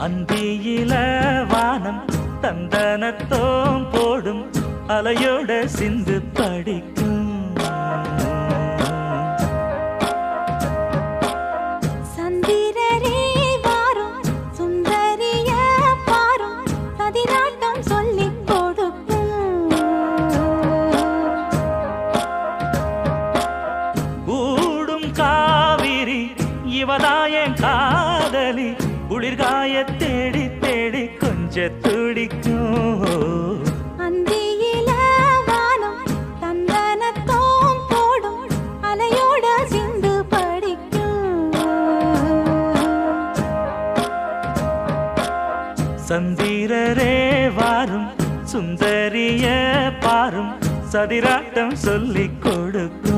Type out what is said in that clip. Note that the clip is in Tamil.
அந்தியில வானம் தந்தனத்தோம் போடும் அலையோட சிந்து படிக்கும். சந்திரரே வாரும் சுந்தரிய பாரும் சதிராட்டம் சொல்லிக் கொடுக்கும். கூடும் காவிரி இவதாயன் காதலி குளிர்காய தேடி தேடி கொஞ்ச துடிக்கும். அந்தியில வானம் தந்தனத்தோம் போடும் அலையோட சிந்து படிக்கும். சந்திரரே வாரும் சுந்தரிய பாரும் சதிராட்டம் சொல்லிக் கொடுக்கும்.